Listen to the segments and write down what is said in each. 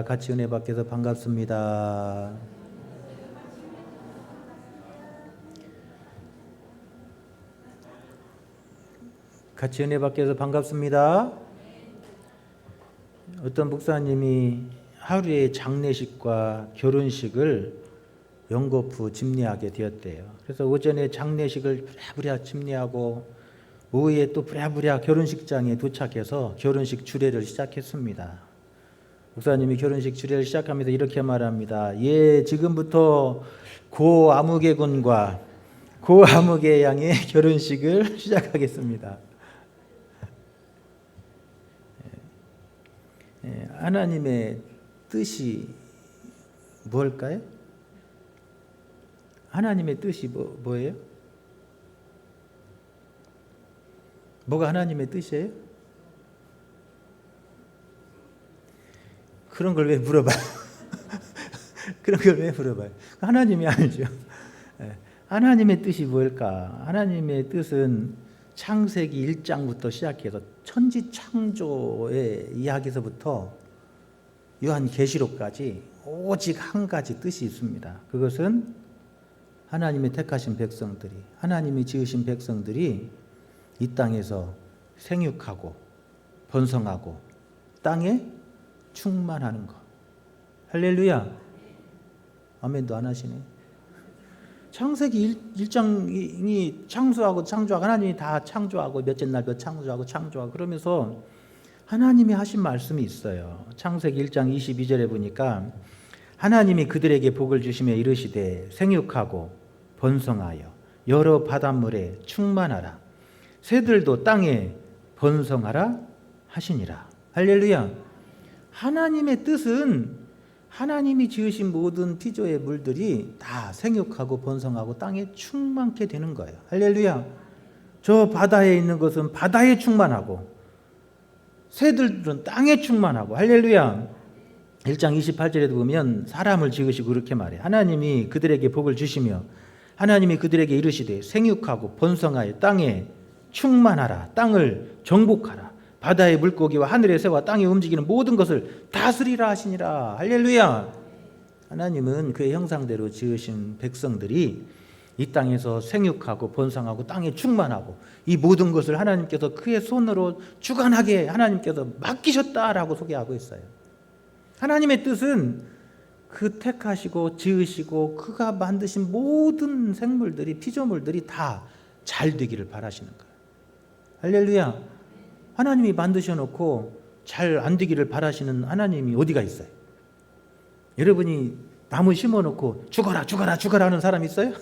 같이 은혜 받게서 반갑습니다. 같이 은혜 받게서 반갑습니다. 어떤 목사님이 하루에 장례식과 결혼식을 연거푸 집례하게 되었대요. 그래서 오전에 장례식을 부랴부랴 집례하고 오후에 또 부랴부랴 결혼식장에 도착해서 결혼식 주례를 시작했습니다. 목사님이 결혼식 주례를 시작하면서 이렇게 말합니다. 예, 지금부터 고 아무개 군과 고 아무개 양의 결혼식을 시작하겠습니다. 하나님의 뜻이 뭘까요? 하나님의 뜻이 뭐예요? 뭐가 하나님의 뜻이에요? 그런 걸 왜 물어봐요? 그런 걸 왜 물어봐요? 하나님이 알죠. 하나님의 뜻이 뭘까? 하나님의 뜻은 창세기 1장부터 시작해서 천지 창조의 이야기에서부터 요한계시록까지 오직 한 가지 뜻이 있습니다. 그것은 하나님이 택하신 백성들이, 하나님이 지으신 백성들이 이 땅에서 생육하고 번성하고 땅에 충만하는 것. 할렐루야. 아멘도 안 하시네. 창세기 1장이 창조하고 하나님이 다 창조하고 몇째 날 몇 창조하고 그러면서 하나님이 하신 말씀이 있어요. 창세기 1장 22절에 보니까 하나님이 그들에게 복을 주시며 이르시되 생육하고 번성하여 여러 바닷물에 충만하라 새들도 땅에 번성하라 하시니라. 할렐루야. 하나님의 뜻은 하나님이 지으신 모든 피조의 물들이 다 생육하고 번성하고 땅에 충만케 되는 거예요. 할렐루야. 저 바다에 있는 것은 바다에 충만하고 새들은 땅에 충만하고. 할렐루야. 1장 28절에도 보면 사람을 지으시고 그렇게 말해. 하나님이 그들에게 복을 주시며 하나님이 그들에게 이르시되 생육하고 번성하여 땅에 충만하라. 땅을 정복하라. 바다의 물고기와 하늘의 새와 땅에 움직이는 모든 것을 다스리라 하시니라. 할렐루야. 하나님은 그의 형상대로 지으신 백성들이 이 땅에서 생육하고 번성하고 땅에 충만하고 이 모든 것을 하나님께서 그의 손으로 주관하게 하나님께서 맡기셨다라고 소개하고 있어요. 하나님의 뜻은 그 택하시고 지으시고 그가 만드신 모든 생물들이 피조물들이 다 잘 되기를 바라시는 거예요. 할렐루야. 하나님이 만드셔놓고 잘 안 되기를 바라시는 하나님이 어디가 있어요? 여러분이 나무 심어놓고 죽어라 하는 사람 있어요?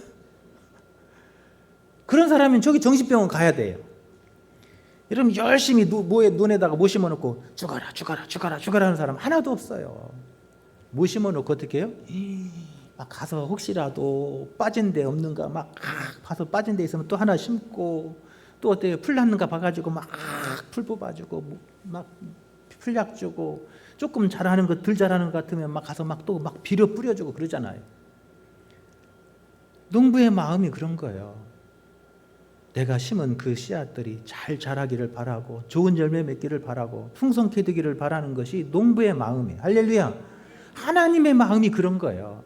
그런 사람은 저기 정신병원 가야 돼요. 여러분 열심히 논에다가 못 심어놓고 죽어라 하는 사람 하나도 없어요. 못 심어놓고 어떻게 해요? 막 가서 혹시라도 빠진 데 없는가 막 봐서 빠진 데 있으면 또 하나 심고 또 어때요? 풀 났는가 봐가지고 막 풀 뽑아주고 막 풀약 주고 조금 잘하는 것 덜 잘하는 것 같으면 막 가서 막 또 막 비료 뿌려주고 그러잖아요. 농부의 마음이 그런 거예요. 내가 심은 그 씨앗들이 잘 자라기를 바라고 좋은 열매 맺기를 바라고 풍성케 되기를 바라는 것이 농부의 마음이에요. 할렐루야. 하나님의 마음이 그런 거예요.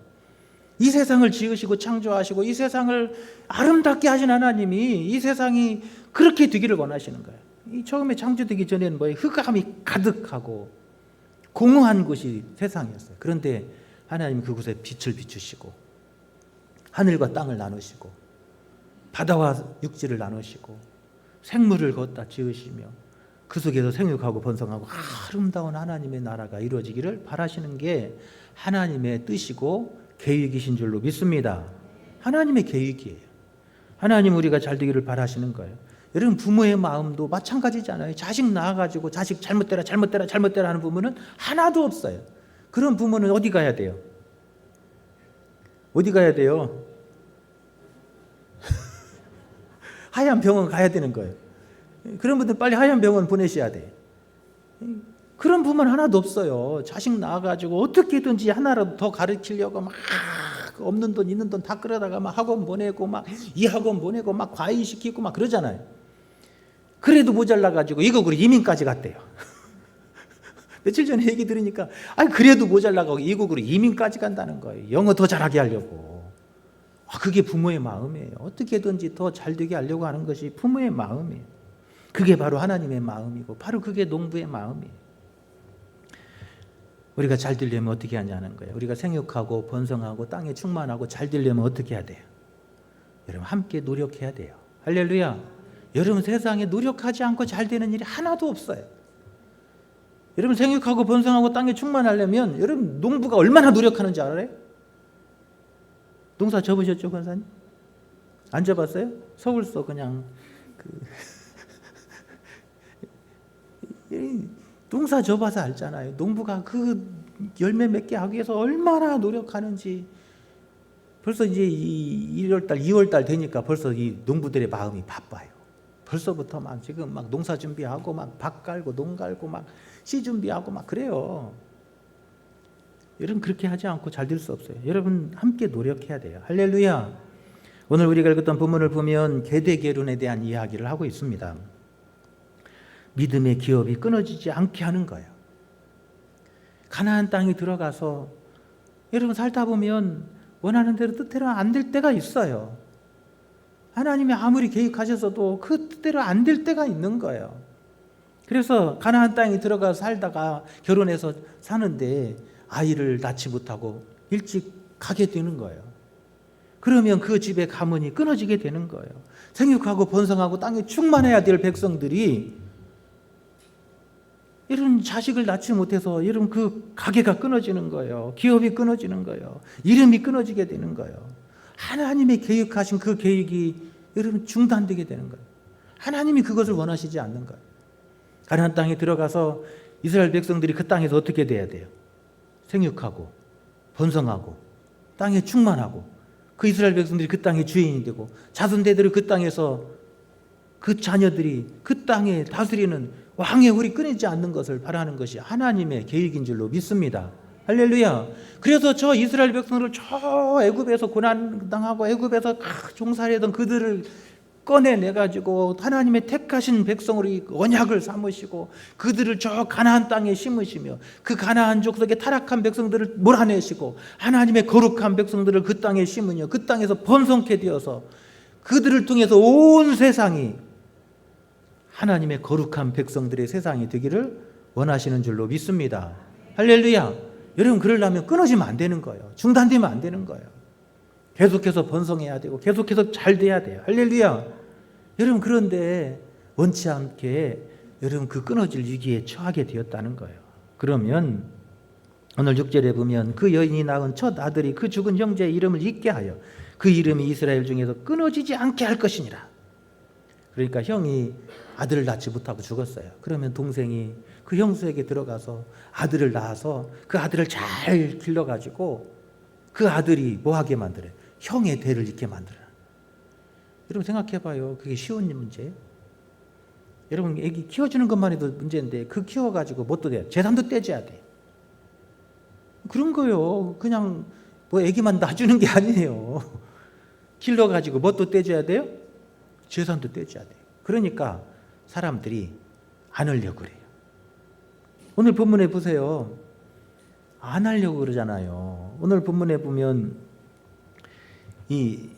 이 세상을 지으시고 창조하시고 이 세상을 아름답게 하신 하나님이 이 세상이 그렇게 되기를 원하시는 거예요. 이 처음에 창조되기 전에는 뭐예요? 흑암이 가득하고 공허한 곳이 세상이었어요. 그런데 하나님이 그곳에 빛을 비추시고 하늘과 땅을 나누시고 바다와 육지를 나누시고 생물을 걷다 지으시며 그 속에서 생육하고 번성하고 아름다운 하나님의 나라가 이루어지기를 바라시는 게 하나님의 뜻이고 계획이신 줄로 믿습니다. 하나님의 계획이에요. 하나님 우리가 잘 되기를 바라시는 거예요. 여러분 부모의 마음도 마찬가지잖아요. 자식 낳아가지고 자식 잘못되라 하는 부모는 하나도 없어요. 그런 부모는 어디 가야 돼요? 어디 가야 돼요? 하얀 병원 가야 되는 거예요. 그런 분들 빨리 하얀 병원 보내셔야 돼. 그런 부모는 하나도 없어요. 자식 낳아가지고 어떻게든지 하나라도 더 가르치려고 막 없는 돈 있는 돈 다 끌어다가 막 학원 보내고 막 이 학원 보내고 막 과외시키고 막 그러잖아요. 그래도 모자라가지고 이거 그리고 이민까지 갔대요. 며칠 전에 얘기 들으니까 그래도 모자라고 이국으로 이민까지 간다는 거예요. 영어 더 잘하게 하려고. 그게 부모의 마음이에요. 어떻게든지 더 잘되게 하려고 하는 것이 부모의 마음이에요. 그게 바로 하나님의 마음이고 바로 그게 농부의 마음이에요. 우리가 잘 되려면 어떻게 하냐는 거예요. 우리가 생육하고 번성하고 땅에 충만하고 잘 되려면 어떻게 해야 돼요? 여러분 함께 노력해야 돼요. 할렐루야. 여러분 세상에 노력하지 않고 잘 되는 일이 하나도 없어요. 여러분 생육하고 번성하고 땅에 충만하려면 여러분 농부가 얼마나 노력하는지 알아요? 농사 접으셨죠, 권사님? 안 접었어요? 서울서 그냥 농사 접어서 알잖아요. 농부가 그 열매 맺게 하기 위해서 얼마나 노력하는지. 벌써 이제 1월달, 2월달 되니까 벌써 이 농부들의 마음이 바빠요. 벌써부터 막 지금 막 농사 준비하고 막 밭 깔고 농 갈고 막 씨 준비하고 막 그래요. 여러분 그렇게 하지 않고 잘 될 수 없어요. 여러분 함께 노력해야 돼요. 할렐루야. 오늘 우리가 읽었던 본문을 보면 계대계론에 대한 이야기를 하고 있습니다. 믿음의 기업이 끊어지지 않게 하는 거예요. 가나안 땅에 들어가서 여러분 살다 보면 원하는 대로 뜻대로 안 될 때가 있어요. 하나님이 아무리 계획하셔서도 그 뜻대로 안 될 때가 있는 거예요. 그래서 가나안 땅에 들어가서 살다가 결혼해서 사는데 아이를 낳지 못하고 일찍 가게 되는 거예요. 그러면 그 집의 가문이 끊어지게 되는 거예요. 생육하고 번성하고 땅에 충만해야 될 백성들이 이런 자식을 낳지 못해서 이런 그 가게가 끊어지는 거예요. 기업이 끊어지는 거예요. 이름이 끊어지게 되는 거예요. 하나님의 계획하신 그 계획이 여러분 중단되게 되는 거예요. 하나님이 그것을 원하시지 않는 거예요. 가나안 땅에 들어가서 이스라엘 백성들이 그 땅에서 어떻게 돼야 돼요? 생육하고 번성하고 땅에 충만하고 그 이스라엘 백성들이 그 땅의 주인이 되고 자손대대로 그 땅에서 그 자녀들이 그 땅에 다스리는 왕의 홀이 끊이지 않는 것을 바라는 것이 하나님의 계획인 줄로 믿습니다. 할렐루야. 그래서 저 이스라엘 백성들을 저 애굽에서 고난당하고 애굽에서 종살이하던 그들을 꺼내내가지고 하나님의 택하신 백성으로 언약을 삼으시고 그들을 저 가나안 땅에 심으시며 그 가나안 족속의 타락한 백성들을 몰아내시고 하나님의 거룩한 백성들을 그 땅에 심으며 그 땅에서 번성케 되어서 그들을 통해서 온 세상이 하나님의 거룩한 백성들의 세상이 되기를 원하시는 줄로 믿습니다. 할렐루야. 여러분 그러려면 끊어지면 안 되는 거예요. 중단되면 안 되는 거예요. 계속해서 번성해야 되고 계속해서 잘 돼야 돼요. 할렐루야. 여러분 그런데 원치 않게 여러분 그 끊어질 위기에 처하게 되었다는 거예요. 그러면 오늘 6절에 보면 그 여인이 낳은 첫 아들이 그 죽은 형제의 이름을 잊게 하여 그 이름이 이스라엘 중에서 끊어지지 않게 할 것이니라. 그러니까 형이 아들을 낳지 못하고 죽었어요. 그러면 동생이 그 형수에게 들어가서 아들을 낳아서 그 아들을 잘 길러가지고 그 아들이 뭐하게 만들어요? 형의 대를 잇게 만들어요. 여러분 생각해봐요. 그게 쉬운 문제예요? 여러분 애기 키워주는 것만 해도 문제인데 그 키워가지고 뭣도 돼요? 재산도 떼줘야 돼. 그런 거요. 그냥 뭐 애기만 놔주는 게 아니에요. 길러가지고 뭣도 떼줘야 돼요? 재산도 떼줘야 돼요. 그러니까 사람들이 안 하려고 그래요. 오늘 본문에 보세요. 안 하려고 그러잖아요. 오늘 본문에 보면 이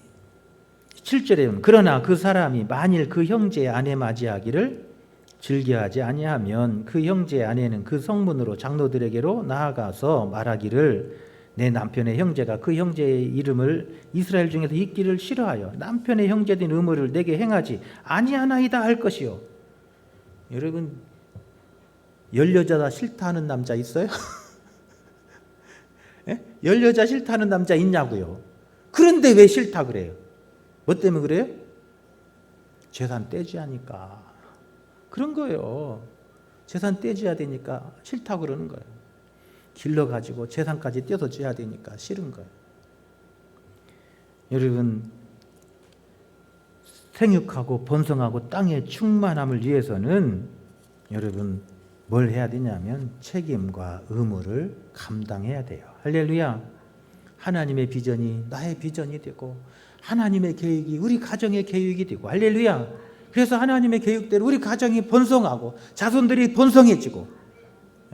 7절에 보면 그러나 그 사람이 만일 그 형제의 아내 맞이하기를 즐겨하지 아니하면 그 형제의 아내는 그 성문으로 장로들에게로 나아가서 말하기를 내 남편의 형제가 그 형제의 이름을 이스라엘 중에서 잊기를 싫어하여 남편의 형제된 의무를 내게 행하지 아니하나이다 할 것이요. 여러분 열 여자다 싫다 하는 남자 있어요? 예? 열 여자 싫다 하는 남자 있냐고요. 그런데 왜 싫다 그래요? 뭐 때문에 그래요? 재산 떼줘야 하니까. 그런 거예요. 재산 떼줘야 되니까 싫다고 그러는 거예요. 길러가지고 재산까지 떼서 줘야 되니까 싫은 거예요. 여러분 생육하고 번성하고 땅의 충만함을 위해서는 여러분 뭘 해야 되냐면 책임과 의무를 감당해야 돼요. 할렐루야. 하나님의 비전이 나의 비전이 되고 하나님의 계획이 우리 가정의 계획이 되고 할렐루야. 그래서 하나님의 계획대로 우리 가정이 번성하고 자손들이 번성해지고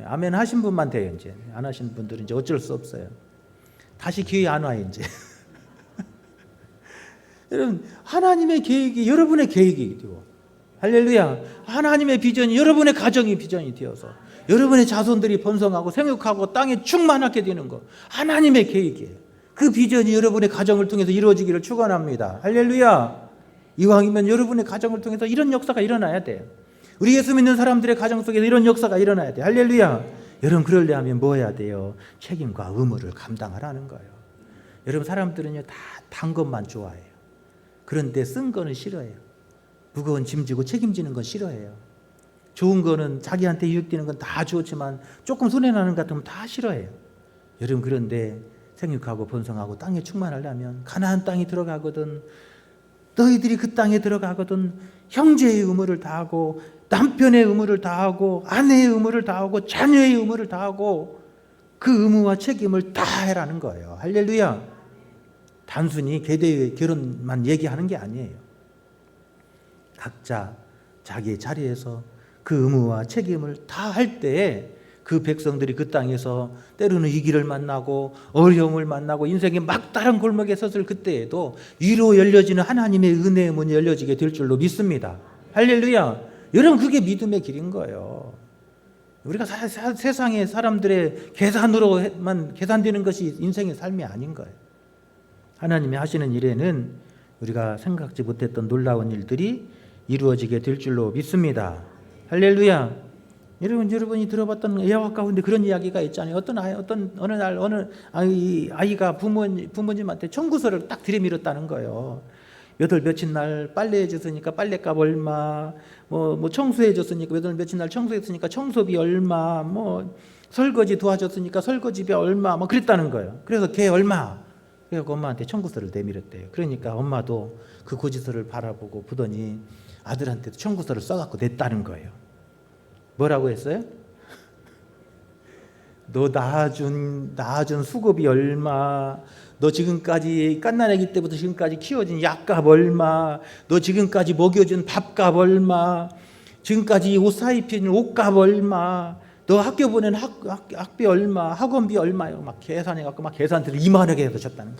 아멘 하신 분만 돼요. 이제 안 하신 분들은 이제 어쩔 수 없어요. 다시 기회 안 와요 이제. 여러분 하나님의 계획이 여러분의 계획이 되고, 할렐루야, 하나님의 비전이 여러분의 가정의 비전이 되어서 여러분의 자손들이 번성하고 생육하고 땅에 충만하게 되는 거 하나님의 계획이에요. 그 비전이 여러분의 가정을 통해서 이루어지기를 축원합니다. 할렐루야. 이왕이면 여러분의 가정을 통해서 이런 역사가 일어나야 돼요. 우리 예수 믿는 사람들의 가정 속에서 이런 역사가 일어나야 돼요. 할렐루야. 여러분 그러려면 뭐 해야 돼요? 책임과 의무를 감당하라는 거예요. 여러분 사람들은요 다 단 것만 좋아해요. 그런데 쓴 거는 싫어해요. 무거운 짐 지고 책임지는 건 싫어해요. 좋은 거는 자기한테 이익되는 건 다 좋지만 조금 손해나는 것 같으면 다 싫어해요. 여러분 그런데 생육하고 번성하고 땅에 충만하려면 가나안 땅에 들어가거든, 너희들이 그 땅에 들어가거든 형제의 의무를 다하고 남편의 의무를 다하고 아내의 의무를 다하고 자녀의 의무를 다하고 그 의무와 책임을 다 해라는 거예요. 할렐루야. 단순히 계대의 결혼만 얘기하는 게 아니에요. 각자 자기의 자리에서 그 의무와 책임을 다 할 때에 그 백성들이 그 땅에서 때로는 위기를 만나고 어려움을 만나고 인생의 막다른 골목에 섰을 그때에도 위로 열려지는 하나님의 은혜의 문이 열려지게 될 줄로 믿습니다. 할렐루야. 여러분 그게 믿음의 길인 거예요. 우리가 세상의 사람들의 계산으로만 계산되는 것이 인생의 삶이 아닌 거예요. 하나님이 하시는 일에는 우리가 생각지 못했던 놀라운 일들이 이루어지게 될 줄로 믿습니다. 할렐루야. 여러분이 들어봤던 예화 가운데 그런 이야기가 있잖아요. 어느 날 어느 아이가 부모님한테 청구서를 딱 들이밀었다는 거예요. 며칠 날 빨래해 줬으니까 빨래값 얼마, 뭐 청소해 줬으니까 며칠 날 청소했으니까 청소비 얼마, 뭐 설거지 도와줬으니까 설거지비 얼마, 뭐 그랬다는 거예요. 그래서 걔 얼마. 그래서 엄마한테 청구서를 내밀었대요. 그러니까 엄마도 그 고지서를 바라보고 보더니 아들한테도 청구서를 써갖고 냈다는 거예요. 뭐라고 했어요? 너 낳아준 수고비 얼마, 너 지금까지 갓난아기 때부터 지금까지 키워준 약값 얼마, 너 지금까지 먹여준 밥값 얼마, 지금까지 옷 사입힌 옷값 얼마, 너 학교 보낸 학비 얼마, 학원비 얼마요? 막 계산해갖고 막 계산대로 이만하게 해서 줬다는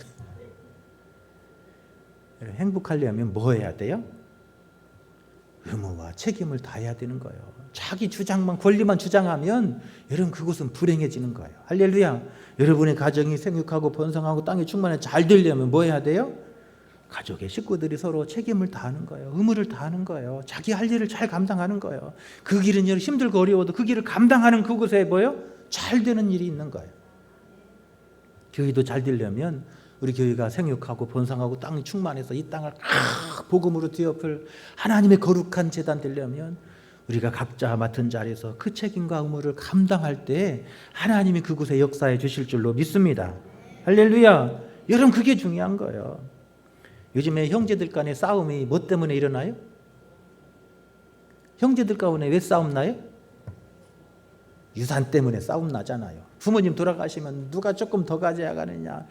거예요. 행복하려면 뭐 해야 돼요? 의무와 책임을 다해야 되는 거예요. 자기 주장만 권리만 주장하면 여러분 그곳은 불행해지는 거예요. 할렐루야. 여러분의 가정이 생육하고 번성하고 땅에 충만해 잘 되려면 뭐 해야 돼요? 가족의 식구들이 서로 책임을 다하는 거예요. 의무를 다하는 거예요. 자기 할 일을 잘 감당하는 거예요. 그 길은 힘들고 어려워도 그 길을 감당하는 그곳에 뭐예요? 잘 되는 일이 있는 거예요. 교회도 잘 되려면 우리 교회가 생육하고 번성하고 땅이 충만해서 이 땅을 복음으로 뒤엎을 하나님의 거룩한 재단 되려면 우리가 각자 맡은 자리에서 그 책임과 의무를 감당할 때 하나님이 그곳에 역사해 주실 줄로 믿습니다. 할렐루야. 여러분 그게 중요한 거예요. 요즘에 형제들 간의 싸움이 뭐 때문에 일어나요? 형제들 가운데 왜 싸움 나요? 유산 때문에 싸움 나잖아요. 부모님 돌아가시면 누가 조금 더 가져가느냐.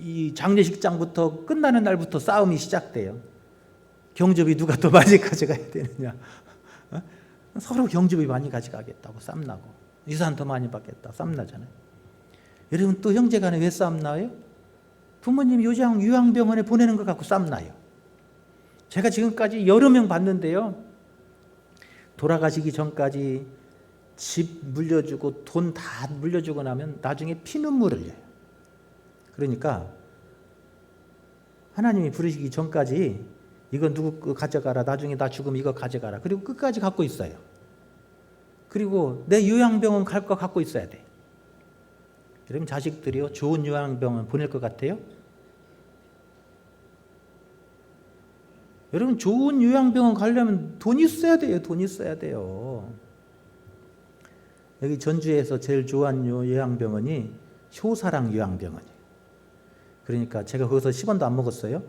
이 장례식장부터 끝나는 날부터 싸움이 시작돼요. 경접이 누가 더 많이 가져가야 되느냐. 서로 경접이 많이 가져가겠다고 싸움 나고 유산 더 많이 받겠다 싸움 나잖아요. 여러분 또 형제 간에 왜 싸움 나요? 부모님 요양병원에 보내는 것 갖고 싸움 나요. 제가 지금까지 여러 명 봤는데요. 돌아가시기 전까지 집 물려주고 돈 다 물려주고 나면 나중에 피눈물을 흘려요. 그러니까 하나님이 부르시기 전까지 이건 누구 거 가져가라, 나중에 나 죽으면 이거 가져가라, 그리고 끝까지 갖고 있어요. 그리고 내 요양병원 갈 거 갖고 있어야 돼. 여러분 자식들이요 좋은 요양병원 보낼 것 같아요? 여러분 좋은 요양병원 가려면 돈 있어야 돼요. 돈 있어야 돼요. 여기 전주에서 제일 좋아하는 요양병원이 효사랑 요양병원이에요. 그러니까 제가 거기서 10원도 안 먹었어요.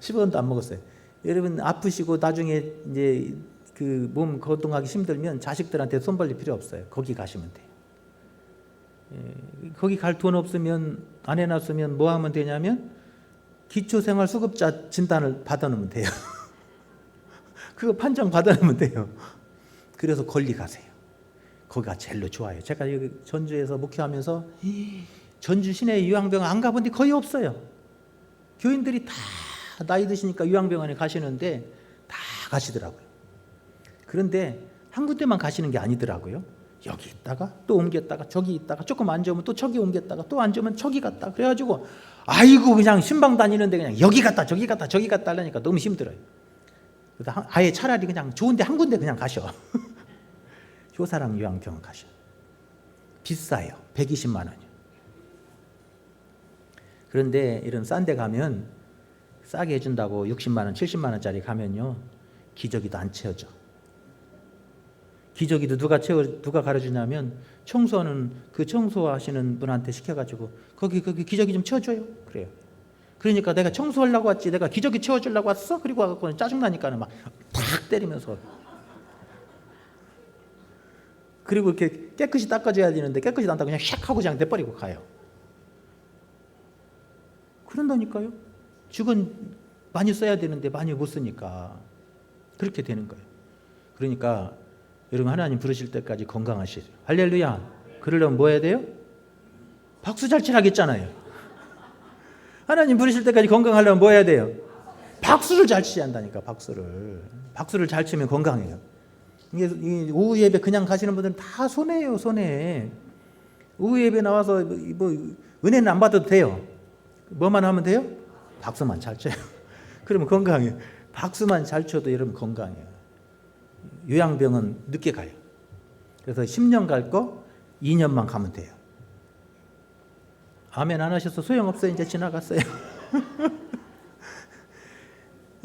10원도 안 먹었어요. 여러분 아프시고 나중에 이제 그 몸 거동하기 힘들면 자식들한테 손 벌릴 필요 없어요. 거기 가시면 돼요. 거기 갈 돈 없으면 안 해놨으면 뭐 하면 되냐면 기초생활수급자 진단을 받아놓으면 돼요. 그거 판정 받아놓으면 돼요. 그래서 권리 가세요. 거기가 제일로 좋아요. 제가 여기 전주에서 목회하면서 전주 시내 요양병원 안 가본 데 거의 없어요. 교인들이 다 나이 드시니까 요양병원에 가시는데 다 가시더라고요. 그런데 한 군데만 가시는 게 아니더라고요. 여기 있다가 또 옮겼다가 저기 있다가 조금 안 좋으면 또 저기 옮겼다가 또 안 좋으면 저기 갔다. 그래가지고 아이고 그냥 신방 다니는데 그냥 여기 갔다 저기 갔다 저기 갔다 하려니까 너무 힘들어요. 그래서 아예 차라리 그냥 좋은데 한 군데 그냥 가셔. 효사랑 요양병원 가셔. 비싸요. 120만 원이요. 그런데 이런 싼 데 가면 싸게 해준다고 60만 원, 70만 원짜리 가면요. 기저귀도 안 채워져. 기저귀도 누가 가르주냐면 청소하는 그 청소하시는 분한테 시켜가지고 거기 기저귀 좀 채워줘요. 그래요. 그러니까 내가 청소하려고 왔지 내가 기저귀 채워주려고 왔어? 그리고 와서 짜증나니까는 막 탁 때리면서 그리고 이렇게 깨끗이 닦아줘야 되는데 깨끗이 안 닦고 그냥 샥 하고 그냥 내버리고 가요. 그런다니까요. 직원 많이 써야 되는데 많이 못 쓰니까 그렇게 되는 거예요. 그러니까 여러분 하나님 부르실 때까지 건강하시죠. 할렐루야. 그러려면 뭐 해야 돼요? 박수 잘 치라겠잖아요. 하나님 부르실 때까지 건강하려면 뭐 해야 돼요? 박수를 잘 치셔야 한다니까. 박수를 잘 치면 건강해요. 이게 오후 예배 그냥 가시는 분들은 다 손해예요. 손해. 오후 예배 나와서 뭐 은혜는 안 받아도 돼요. 뭐만 하면 돼요? 박수만 잘 쳐요. 그러면 건강해요. 박수만 잘 쳐도 여러분 건강해요. 요양병은 늦게 가요. 그래서 10년 갈 거 2년만 가면 돼요. 아멘 안 하셔서 소용없어요. 이제 지나갔어요.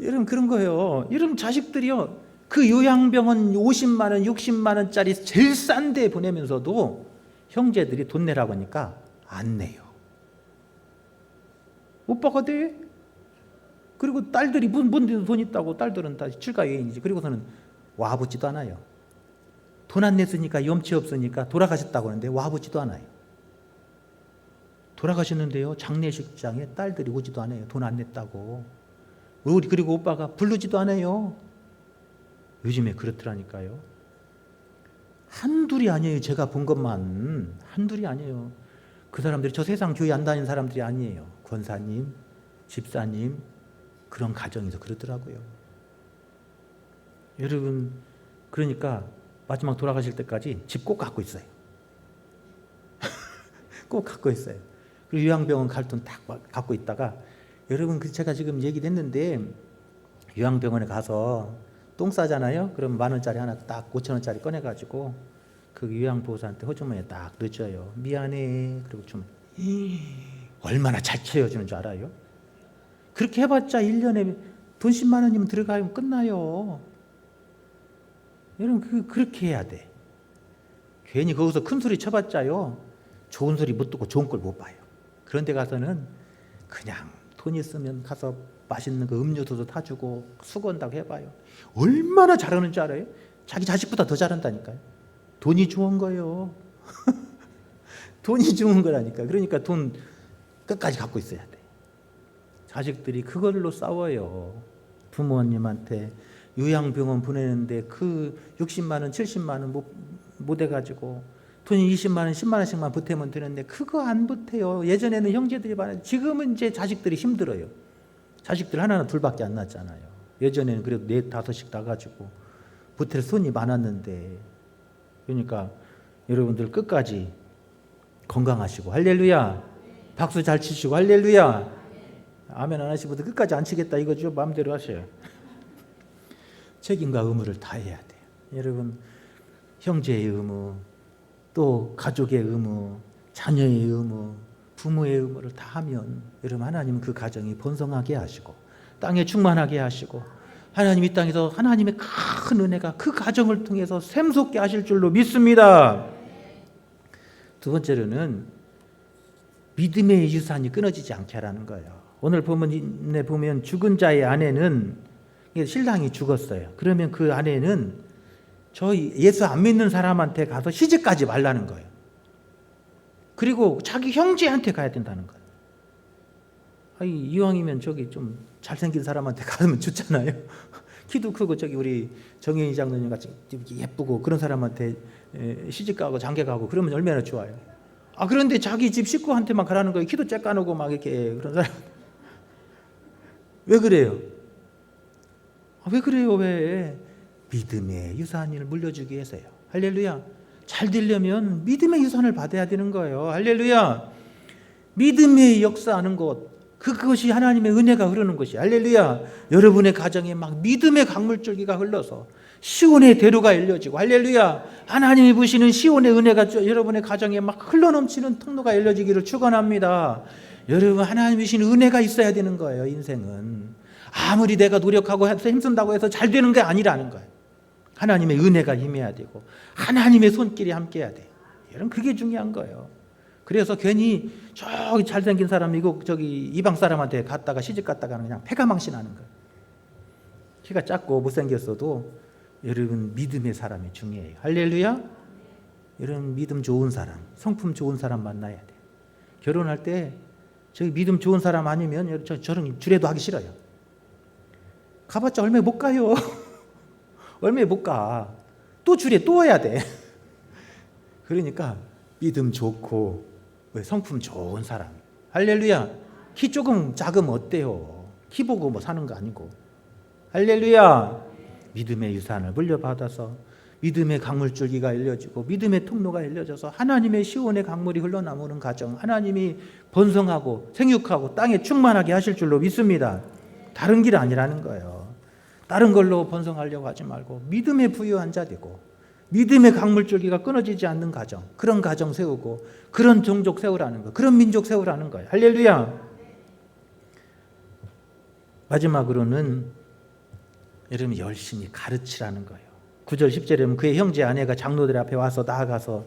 여러분 그런 거예요. 여러분 자식들이요. 그 요양병원 50만 원, 60만 원짜리 제일 싼 데 보내면서도 형제들이 돈 내라고 하니까 안 내요. 오빠가 돼? 그리고 딸들이 뭔 돈 있다고 딸들은 다 출가 여인이지. 그리고서는 와보지도 않아요. 돈 안 냈으니까 염치 없으니까 돌아가셨다고 하는데 와보지도 않아요. 돌아가셨는데요. 장례식장에 딸들이 오지도 않아요. 돈 안 냈다고. 그리고 오빠가 부르지도 않아요. 요즘에 그렇더라니까요. 한둘이 아니에요. 제가 본 것만 한둘이 아니에요. 그 사람들이 저 세상 교회 안 다니는 사람들이 아니에요. 권사님, 집사님 그런 가정에서 그러더라고요. 여러분 그러니까 마지막 돌아가실 때까지 집 꼭 갖고 있어요. 꼭 갖고 있어요. 그리고 요양병원 갈 돈 딱 갖고 있다가 여러분 제가 지금 얘기했는데 요양병원에 가서 똥 싸잖아요. 그럼 10,000원짜리 하나 딱 5,000원짜리 꺼내가지고 그 요양보호사한테 호주머니에 딱 넣어줘요. 미안해. 그리고 좀 얼마나 잘 채워주는 줄 알아요? 그렇게 해봤자 1년에 돈 10만 원이면 들어가면 끝나요. 여러분 그렇게 해야 돼. 괜히 거기서 큰 소리 쳐봤자요. 좋은 소리 못 듣고 좋은 걸 못 봐요. 그런 데 가서는 그냥 돈 있으면 가서 맛있는 거 음료수도 타주고 수건다고 해봐요. 얼마나 잘하는 줄 알아요? 자기 자식보다 더 잘한다니까요. 돈이 좋은 거예요. 돈이 좋은 거라니까. 그러니까 돈 끝까지 갖고 있어야 돼. 자식들이 그걸로 싸워요. 부모님한테 요양병원 보내는데 그 60만 원, 70만 원 못 해가지고 돈이 20만 원, 10만 원씩만 보태면 되는데 그거 안 보태요. 예전에는 형제들이 많아요. 지금은 이제 자식들이 힘들어요. 자식들 하나나 둘밖에 안 낳았잖아요. 예전에는 그래도 4, 5씩 나가지고 보탤 손이 많았는데 그러니까 여러분들 끝까지 건강하시고 할렐루야. 박수 잘 치시고 할렐루야. 아멘 안 하시고도 끝까지 안 치겠다 이거죠. 마음대로 하셔요. 책임과 의무를 다해야 돼요. 여러분 형제의 의무 또 가족의 의무 자녀의 의무 부모의 의무를 다하면 여러분 하나님은 그 가정이 번성하게 하시고 땅에 충만하게 하시고 하나님 이 땅에서 하나님의 큰 은혜가 그 가정을 통해서 샘솟게 하실 줄로 믿습니다. 두 번째로는 믿음의 유산이 끊어지지 않게 하라는 거예요. 오늘 본문에 보면 죽은 자의 아내는 신랑이 죽었어요. 그러면 그 아내는 저 예수 안 믿는 사람한테 가서 시집가지 말라는 거예요. 그리고 자기 형제한테 가야 된다는 거예요. 이왕이면 저기 좀 잘생긴 사람한테 가면 좋잖아요. 키도 크고 저기 우리 정혜인 장로님 같이 예쁘고 그런 사람한테 시집가고 장가가고 그러면 얼마나 좋아요. 그런데 자기 집 식구한테만 가라는 거예요. 키도 쬐까놓고 막 이렇게 그런 사람. 왜 그래요? 왜 그래요? 왜? 믿음의 유산을 물려주기 위해서요. 할렐루야. 잘 되려면 믿음의 유산을 받아야 되는 거예요. 할렐루야. 믿음의 역사하는 것, 그것이 하나님의 은혜가 흐르는 것이. 할렐루야. 여러분의 가정에 막 믿음의 강물줄기가 흘러서 시온의 대로가 열려지고, 할렐루야. 하나님이 부시는 시온의 은혜가 여러분의 가정에 막 흘러넘치는 통로가 열려지기를 축원합니다. 여러분, 하나님이 주신 은혜가 있어야 되는 거예요. 인생은 아무리 내가 노력하고 힘쓴다고 해서 잘 되는 게 아니라는 거예요. 하나님의 은혜가 임해야 되고 하나님의 손길이 함께해야 돼요. 여러분, 그게 중요한 거예요. 그래서 괜히 저기 잘생긴 사람이고 저기 이방 사람한테 갔다가 시집 갔다가는 그냥 패가망신하는 거예요. 키가 작고 못생겼어도 여러분 믿음의 사람이 중요해요. 할렐루야. 여러분, 믿음 좋은 사람, 성품 좋은 사람 만나야 돼요. 결혼할 때 저기 믿음 좋은 사람 아니면 저는 주례도 하기 싫어요. 가봤자 얼마 못 가요. 얼마 못 가. 또 주례 또 해야 돼. 그러니까 믿음 좋고 성품 좋은 사람. 할렐루야. 키 조금 작으면 어때요? 키 보고 뭐 사는 거 아니고. 할렐루야. 믿음의 유산을 물려받아서 믿음의 강물줄기가 열려지고 믿음의 통로가 열려져서 하나님의 시온의 강물이 흘러나오는 가정, 하나님이 번성하고 생육하고 땅에 충만하게 하실 줄로 믿습니다. 다른 길 아니라는 거예요. 다른 걸로 번성하려고 하지 말고 믿음에 부유한 자 되고 믿음의 강물줄기가 끊어지지 않는 가정, 그런 가정 세우고 그런 종족 세우라는 거, 그런 민족 세우라는 거예요. 할렐루야. 마지막으로는 여러분 열심히 가르치라는 거예요. 9절 10절에 보면 그의 형제 아내가 장로들 앞에 와서 나아가서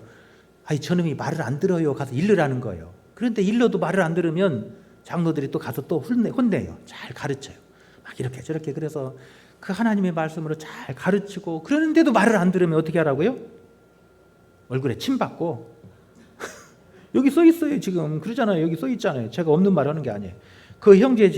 저놈이 말을 안 들어요. 가서 일르라는 거예요. 그런데 일러도 말을 안 들으면 장로들이 또 가서 또 혼내요. 잘 가르쳐요. 막 이렇게 저렇게. 그래서 그 하나님의 말씀으로 잘 가르치고 그러는데도 말을 안 들으면 어떻게 하라고요? 얼굴에 침 받고 여기 써 있어요. 지금 그러잖아요. 여기 써 있잖아요. 제가 없는 말 하는 게 아니에요. 그 형제의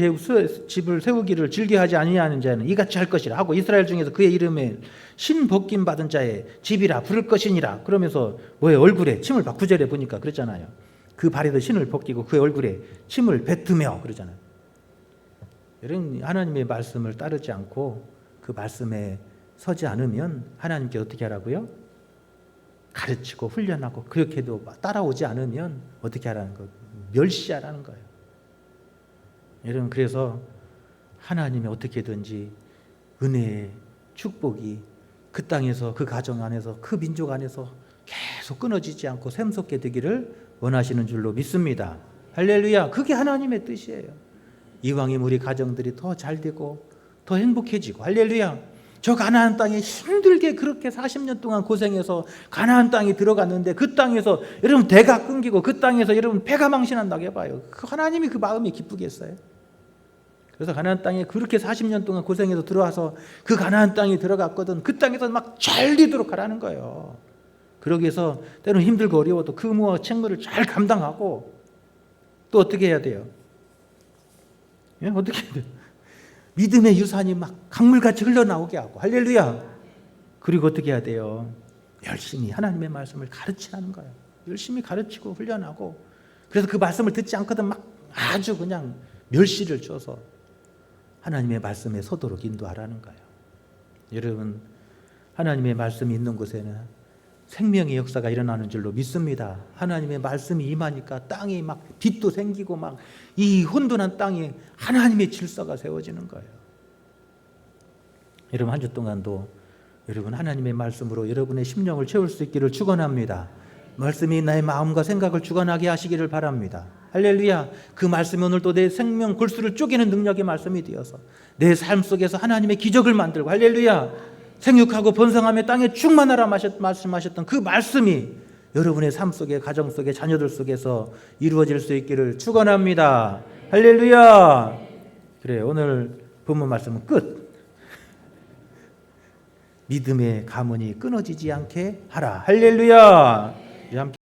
집을 세우기를 즐겨하지 아니하는 자는 이같이 할 것이라 하고 이스라엘 중에서 그의 이름에 신 벗김 받은 자의 집이라 부를 것이니라. 그러면서 뭐예요? 얼굴에 침을 받고 9절에 보니까 그랬잖아요. 그 발에도 신을 벗기고 그의 얼굴에 침을 뱉으며 그러잖아요. 여러분, 하나님의 말씀을 따르지 않고 그 말씀에 서지 않으면 하나님께 어떻게 하라고요? 가르치고 훈련하고 그렇게도 따라오지 않으면 어떻게 하라는 거예요? 멸시하라는 거예요. 여러분, 그래서 하나님이 어떻게든지 은혜의 축복이 그 땅에서 그 가정 안에서 그 민족 안에서 계속 끊어지지 않고 샘솟게 되기를 원하시는 줄로 믿습니다. 할렐루야. 그게 하나님의 뜻이에요. 이왕이면 우리 가정들이 더 잘 되고 더 행복해지고. 할렐루야. 저 가나안 땅에 힘들게 그렇게 40년 동안 고생해서 가나안 땅에 들어갔는데 그 땅에서 여러분 대가 끊기고 그 땅에서 여러분 배가 망신한다고 해봐요. 하나님이 그 마음이 기쁘겠어요? 그래서 가나안 땅에 그렇게 40년 동안 고생해서 들어와서 그 가나안 땅에 들어갔거든. 그 땅에서 막 잘 되도록 하라는 거예요. 그러기 위해서 때로는 힘들고 어려워도 근무와 책무를 잘 감당하고 또 어떻게 해야 돼요? 예? 어떻게 해야 돼요? 믿음의 유산이 막 강물같이 흘러나오게 하고. 할렐루야. 그리고 어떻게 해야 돼요? 열심히 하나님의 말씀을 가르치라는 거예요. 열심히 가르치고 훈련하고. 그래서 그 말씀을 듣지 않거든 막 아주 그냥 멸시를 줘서 하나님의 말씀에 서도록 인도하라는 거예요. 여러분, 하나님의 말씀이 있는 곳에는 생명의 역사가 일어나는 줄로 믿습니다. 하나님의 말씀이 임하니까 땅이 막 빛도 생기고 막 이 혼돈한 땅에 하나님의 질서가 세워지는 거예요. 여러분, 한 주 동안도 여러분 하나님의 말씀으로 여러분의 심령을 채울 수 있기를 축원합니다. 말씀이 나의 마음과 생각을 주관하게 하시기를 바랍니다. 할렐루야. 그 말씀이 오늘도 내 생명 골수를 쪼개는 능력의 말씀이 되어서 내 삶 속에서 하나님의 기적을 만들고. 할렐루야. 생육하고 번성하며 땅에 충만하라 말씀하셨던 그 말씀이 여러분의 삶 속에, 가정 속에, 자녀들 속에서 이루어질 수 있기를 축원합니다. 할렐루야. 그래, 오늘 본문 말씀은 끝. 믿음의 가문이 끊어지지 않게 하라. 할렐루야.